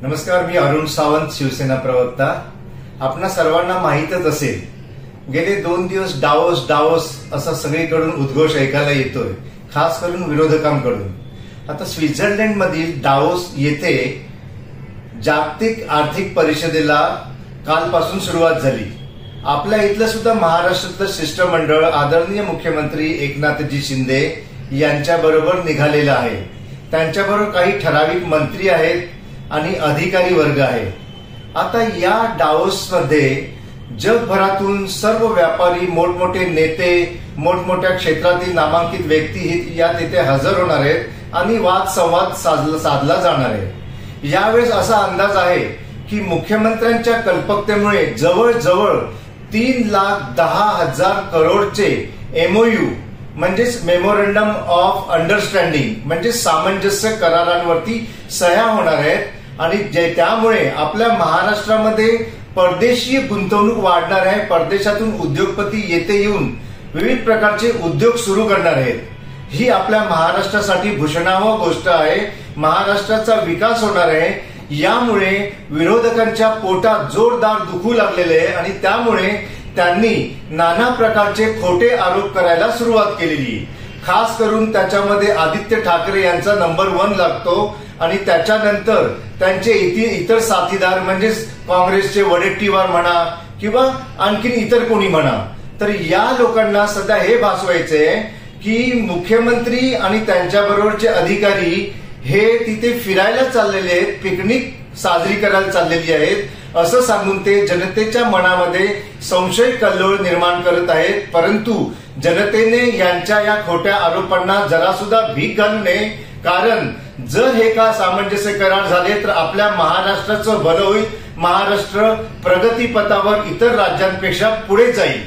नमस्कार, मी अरुण सावंत, शिवसेना प्रवक्ता. आपणा सर्वांना माहीतच असेल, गेले 2 दिवस डावोस असा सगळीकडून उद्घोष ऐकायला येतोय, खास करून विरोधकांकडून. आता स्वित्झर्लंड मधील डावोस येथे जागतिक आर्थिक परिषदेला कालपासून सुरुवात झाली. आपल्या इथलं सुद्धा महाराष्ट्रातलं शिष्टमंडळ आदरणीय मुख्यमंत्री एकनाथजी शिंदे यांच्याबरोबर निघालेलं आहे. त्यांच्याबरोबर काही ठराविक मंत्री आहेत आणि अधिकारी वर्ग आहे. आता या डावोसमध्ये जगभरातून सर्व व्यापारी, मोठमोठे नेते, मोठमोठ्या क्षेत्रातील नामांकित व्यक्ती या तिथे हजर होणार आहेत आणि वाद संवाद साधला जाणार आहे. यावेळेस असा अंदाज आहे की मुख्यमंत्र्यांच्या कल्पकतेमुळे जवळजवळ 3,10,000 करोडचे MOU म्हणजेच मेमोरंडम ऑफ अंडरस्टँडिंग म्हणजे सामंजस्य करारांवरती सह्या होणार आहेत आणि त्यामुळे आपल्या महाराष्ट्रामध्ये परदेशी गुंतवणूक वाढणार आहे. परदेशातून उद्योगपती येथे येऊन विविध प्रकारचे उद्योग सुरू करणार आहेत. ही आपल्या महाराष्ट्रासाठी भूषणावह गोष्ट आहे. महाराष्ट्राचा विकास होणार आहे. यामुळे विरोधकांच्या पोटात जोरदार दुखू लागलेले आहे आणि त्यामुळे त्यांनी नाना प्रकारचे खोटे आरोप करायला सुरुवात केलेली. खास करून त्याच्यामध्ये आदित्य ठाकरे यांचा नंबर 1 लागतो आणि त्याच्यानंतर त्यांचे इतर साथीदार म्हणजेच काँग्रेसचे वडेट्टीवार म्हणा किंवा आणखीन इतर कोणी म्हणा. तर या लोकांना सध्या हे भासवायचे की मुख्यमंत्री आणि त्यांच्याबरोबरचे अधिकारी हे तिथे फिरायला चाललेले आहेत, पिकनिक साजरी करायला चाललेली आहेत असं सांगून ते जनतेच्या मनामध्ये संशय कल्लोळ निर्माण करत आहेत. परंतु जनतेने यांच्या या खोट्या आरोपांना जरा सुद्धा भीक घालू नये, कारण जर हे का सामंजस्य करार झाले तर आपल्या महाराष्ट्राचं भलं होईल. महाराष्ट्र प्रगतीपथावर इतर राज्यांपेक्षा पुढे जाईल.